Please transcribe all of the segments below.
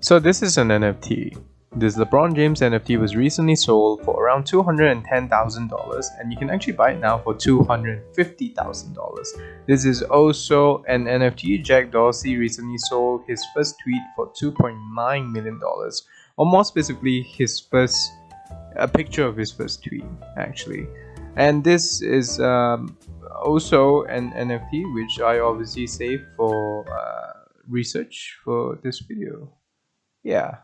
So this is an NFT. This LeBron James NFT was recently sold for around $210,000 and you can actually buy it now for $250,000. This is also an NFT Jack Dorsey recently sold his first tweet for $2.9 million, or more specifically a picture of his first tweet actually. And this is also an NFT which I obviously saved for research for this video. Yeah.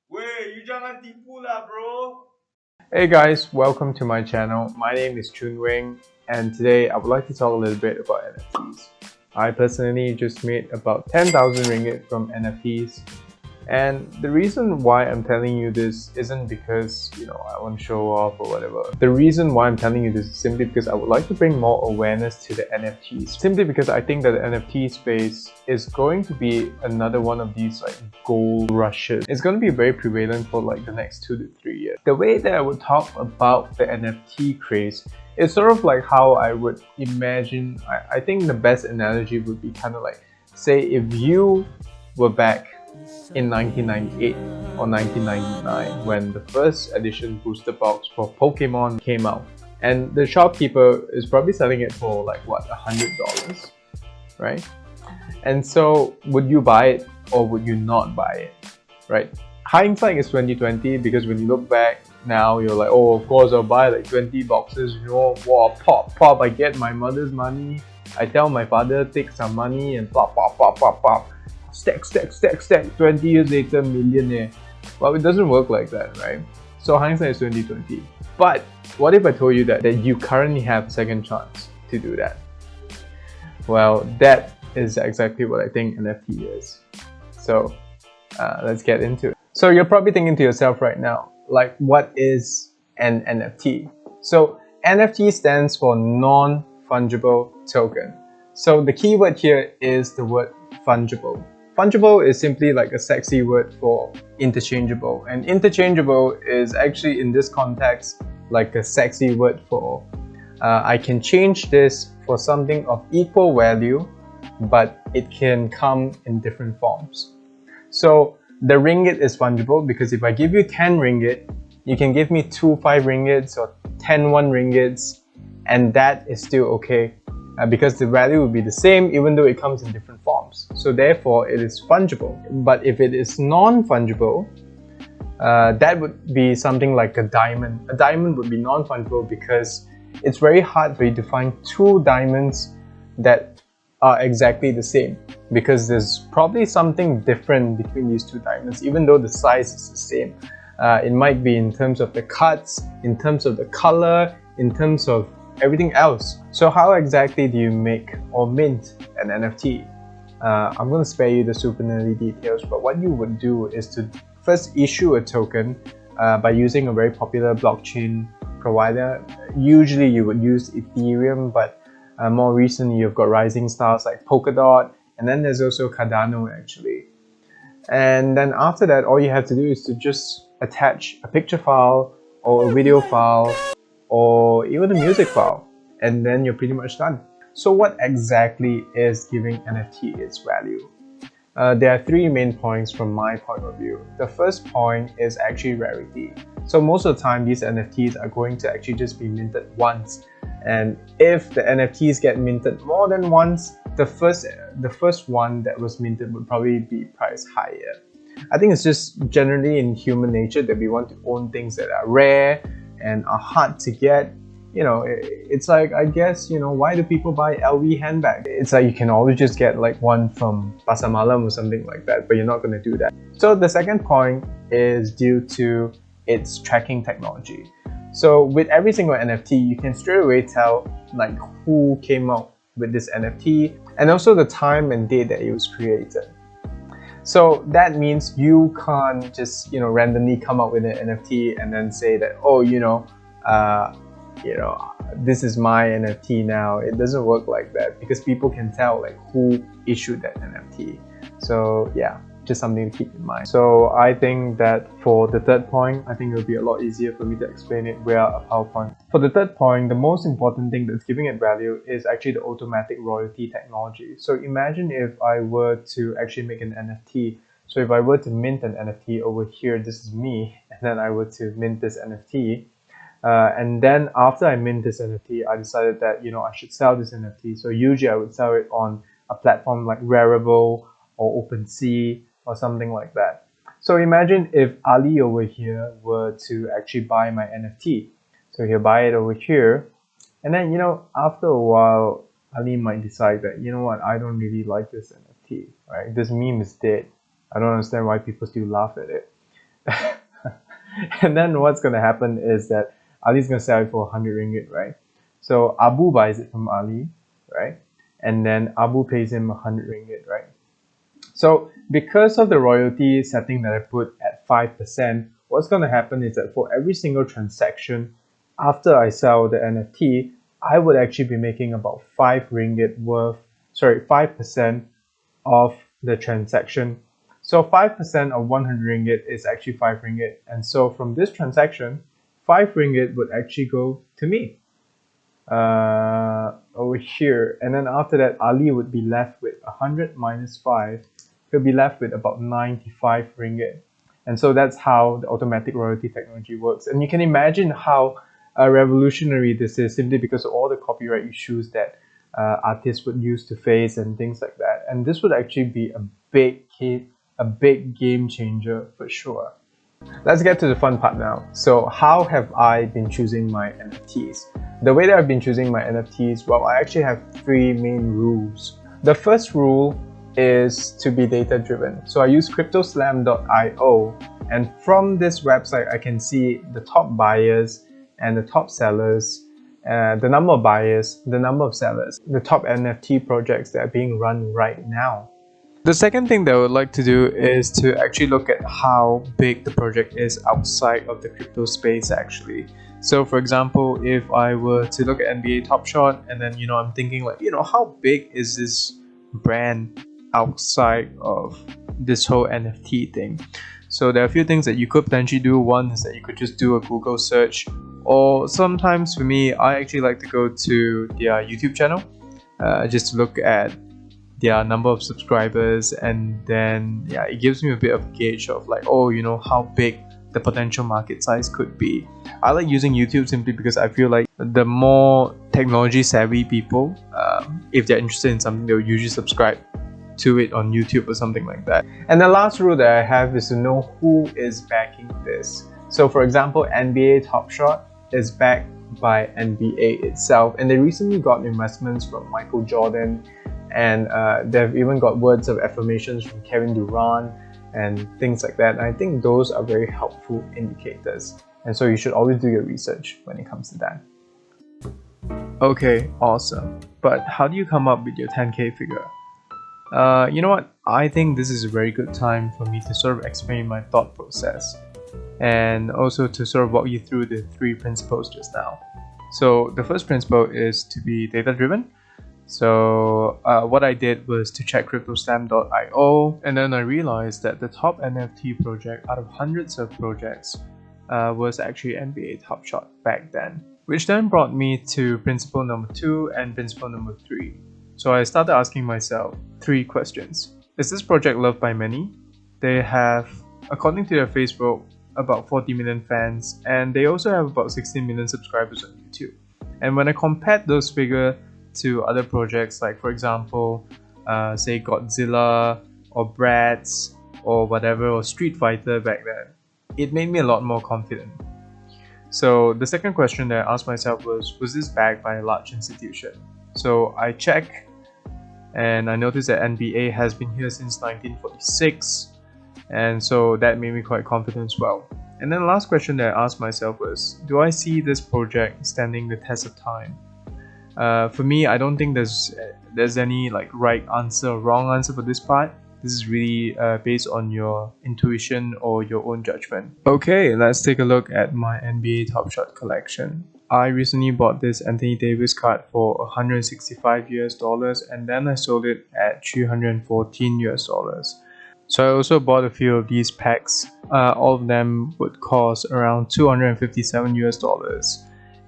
Weh, you jangan tipu lah, bro. Hey guys, welcome to my channel. My name is Chun Wing, and today I would like to talk a little bit about NFTs. I personally just made about 10,000 ringgit from NFTs, and the reason why I'm telling you this isn't because I want to show off or whatever. The reason why I'm telling you this is simply because I would like to bring more awareness to the NFTs. Simply because I think that the NFT space is going to be another one of these gold rushes. It's going to be very prevalent for the next 2 to 3 years. The way that I would talk about the NFT craze is sort of like how I would imagine. I think the best analogy would be kind of like, say if you were back in 1998 or 1999 when the first edition booster box for Pokemon came out, and the shopkeeper is probably selling it for $100, right? And so would you buy it or would you not buy it, right? Hindsight is 2020, because when you look back now, you're like, oh, of course I'll buy 20 boxes, wow, pop, I get my mother's money, I tell my father take some money and pop, stack, 20 years later, millionaire. Well, it doesn't work like that, right? So hindsight is 2020. But what if I told you that you currently have a second chance to do that? Well, that is exactly what I think NFT is. So let's get into it. So you're probably thinking to yourself right now, what is an NFT? So NFT stands for non-fungible token. So the keyword here is the word fungible. Fungible is simply a sexy word for interchangeable, and interchangeable is actually in this context a sexy word for I can change this for something of equal value, but it can come in different forms. So the ringgit is fungible because if I give you 10 ringgit, you can give me 2 5 ringgits or 10 1 ringgits, and that is still okay. Because the value will be the same even though it comes in different forms. So therefore it is fungible. But if it is non-fungible, that would be something like a diamond. A diamond would be non-fungible because it's very hard for you to find 2 diamonds that are exactly the same, because there's probably something different between these 2 diamonds even though the size is the same. It might be in terms of the cuts, in terms of the color, in terms of everything else. So how exactly do you make or mint an NFT? I'm going to spare you the super nerdy details, but what you would do is to first issue a token by using a very popular blockchain provider. Usually you would use Ethereum, but more recently you've got rising stars like Polkadot, and then there's also Cardano actually. And then after that, all you have to do is to just attach a picture file or a video file or even a music file, and then you're pretty much done. So what exactly is giving NFT its value? There are 3 main points from my point of view. The first point is actually rarity. So most of the time these NFTs are going to actually just be minted once, and if the NFTs get minted more than once, the first one that was minted would probably be priced higher. I think it's just generally in human nature that we want to own things that are rare and are hard to get. It's I guess, why do people buy LV handbags? It's you can always just get one from Pasar Malam or something like that, but you're not going to do that. So the second point is due to its tracking technology. So with every single NFT, you can straight away tell who came out with this NFT and also the time and date that it was created. So that means you can't just randomly come up with an NFT and then say that, oh, this is my NFT now. It doesn't work like that, because people can tell who issued that NFT. So yeah, just something to keep in mind. So I think that for the third point, I think it will be a lot easier for me to explain it via a PowerPoint. For the third point, the most important thing that's giving it value is actually the automatic royalty technology. So imagine if I were to actually make an NFT So if I were to mint an NFT over here, this is me, and then I were to mint this NFT, and then after I mint this NFT, I decided that I should sell this NFT. So usually I would sell it on a platform like Rarible or OpenSea or something like that. So imagine if Ali over here were to actually buy my NFT. So he'll buy it over here, and then after a while, Ali might decide that what, I don't really like this NFT, right? This meme is dead. I don't understand why people still laugh at it. And then what's gonna happen is that Ali's gonna sell it for 100 ringgit, right? So Abu buys it from Ali, right? And then Abu pays him 100 ringgit, right? So because of the royalty setting that I put at 5%, what's gonna happen is that for every single transaction after I sell the NFT, I would actually be making about 5 ringgit worth, 5% of the transaction. So 5% of 100 ringgit is actually 5 ringgit. And so from this transaction, 5 ringgit would actually go to me over here. And then after that, Ali would be left with 100 minus 5. He'll be left with about 95 ringgit. And so that's how the automatic royalty technology works. And you can imagine how revolutionary this is, simply because of all the copyright issues that artists would use to face and things like that. And this would actually be a big game changer for sure. Let's get to the fun part now. So how have I been choosing my NFTs? The way that I've been choosing my NFTs, well, I actually have 3 main rules. The first rule is to be data driven. So I use cryptoslam.io, and from this website I can see the top buyers and the top sellers, the number of buyers, the number of sellers, the top NFT projects that are being run right now. The second thing that I would like to do is to actually look at how big the project is outside of the crypto space actually. So for example, if I were to look at NBA Top Shot, and then I'm thinking like, how big is this brand outside of this whole NFT thing? So there are a few things that you could potentially do. One is that you could just do a Google search, or sometimes for me, I actually like to go to their YouTube channel just to look at their number of subscribers, and then it gives me a bit of a gauge of like, how big the potential market size could be. I like using YouTube simply because I feel like the more technology savvy people, if they're interested in something, they'll usually subscribe to it on YouTube or something like that. And the last rule that I have is to know who is backing this. So for example, NBA Top Shot is backed by NBA itself, and they recently got investments from Michael Jordan, and they've even got words of affirmations from Kevin Durant and things like that. And I think those are very helpful indicators, and so you should always do your research when it comes to that. Okay, awesome. But how do you come up with your 10k figure? You know what? I think this is a very good time for me to sort of explain my thought process, and also to sort of walk you through the 3 principles just now. So the first principle is to be data driven. So what I did was to check cryptoslam.io, and then I realized that the top NFT project out of hundreds of projects was actually NBA Top Shot back then, which then brought me to principle number 2 and principle number 3. So I started asking myself 3 questions. Is this project loved by many? They have, according to their Facebook, about 40 million fans, and they also have about 16 million subscribers on YouTube. And when I compared those figures to other projects, like for example, say Godzilla or Bratz or whatever, or Street Fighter back then, it made me a lot more confident. So the second question that I asked myself was this backed by a large institution? So I checked, and I noticed that NBA has been here since 1946, and so that made me quite confident as well. And then the last question that I asked myself was, do I see this project standing the test of time? For me, I don't think there's any like right answer or wrong answer for this part. This is really based on your intuition or your own judgment. Okay, let's take a look at my NBA Top Shot collection. I recently bought this Anthony Davis card for $165 and then I sold it at $314. So I also bought a few of these packs. All of them would cost around $257.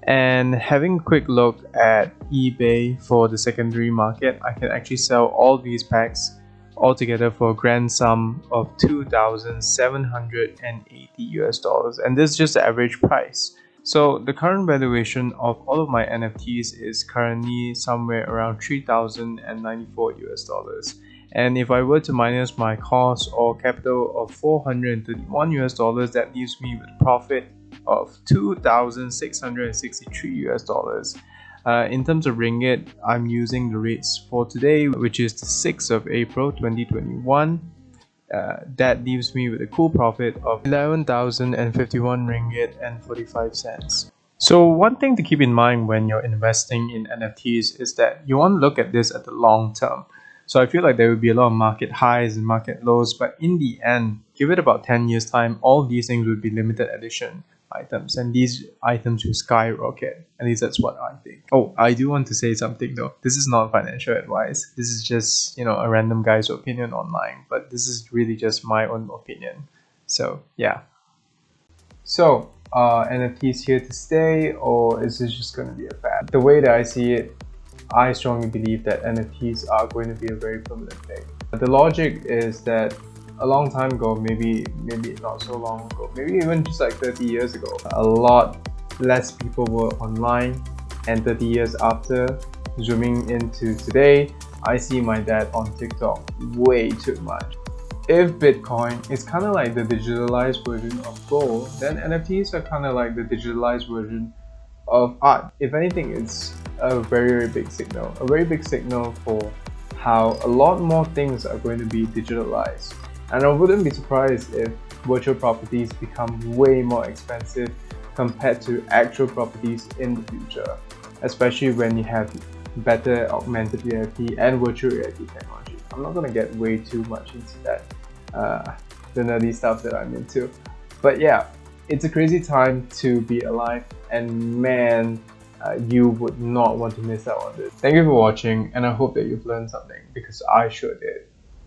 And having a quick look at eBay for the secondary market, I can actually sell all these packs altogether for a grand sum of $2,780, and this is just the average price. So the current valuation of all of my NFTs is currently somewhere around $3,094, and if I were to minus my cost or capital of $431, that leaves me with a profit of $2,663. In terms of ringgit, I'm using the rates for today, which is the 6th of April 2021. That leaves me with a cool profit of 11,051 ringgit and 45 cents. So one thing to keep in mind when you're investing in NFTs is that you want to look at this at the long term. So I feel like there will be a lot of market highs and market lows, but in the end, give it about 10 years time, all these things would be limited edition items, and these items will skyrocket. At least that's what I think. Oh, I do want to say something though. This is not financial advice. This is just, a random guy's opinion online, but this is really just my own opinion. So yeah. So NFTs here to stay, or is this just going to be a fad? The way that I see it, I strongly believe that NFTs are going to be a very permanent thing. The logic is that a long time ago, maybe not so long ago, maybe even just like 30 years ago, a lot less people were online, and 30 years after, zooming into today, I see my dad on TikTok way too much. If Bitcoin is kind of like the digitalized version of gold, then NFTs are kind of like the digitalized version of art. If anything, it's a very big signal. A very big signal for how a lot more things are going to be digitalized. And I wouldn't be surprised if virtual properties become way more expensive compared to actual properties in the future, especially when you have better augmented reality and virtual reality technology. I'm not going to get way too much into that, the nerdy stuff that I'm into. But yeah, it's a crazy time to be alive, and man, you would not want to miss out on this. Thank you for watching, and I hope that you've learned something, because I sure did.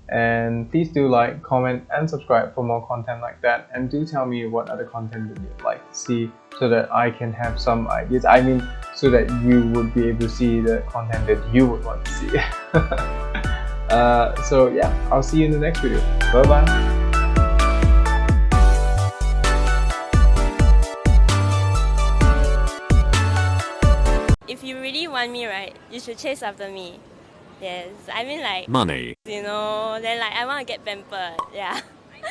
And please do like, comment, and subscribe for more content like that, and do tell me what other content that you'd like to see, so that I can have some ideas. I mean, so that you would be able to see the content that you would want to see. So yeah, I'll see you in the next video. Bye bye. If you really want me, right, you should chase after me. Yes, I mean like money. then like I want to get pampered. Yeah.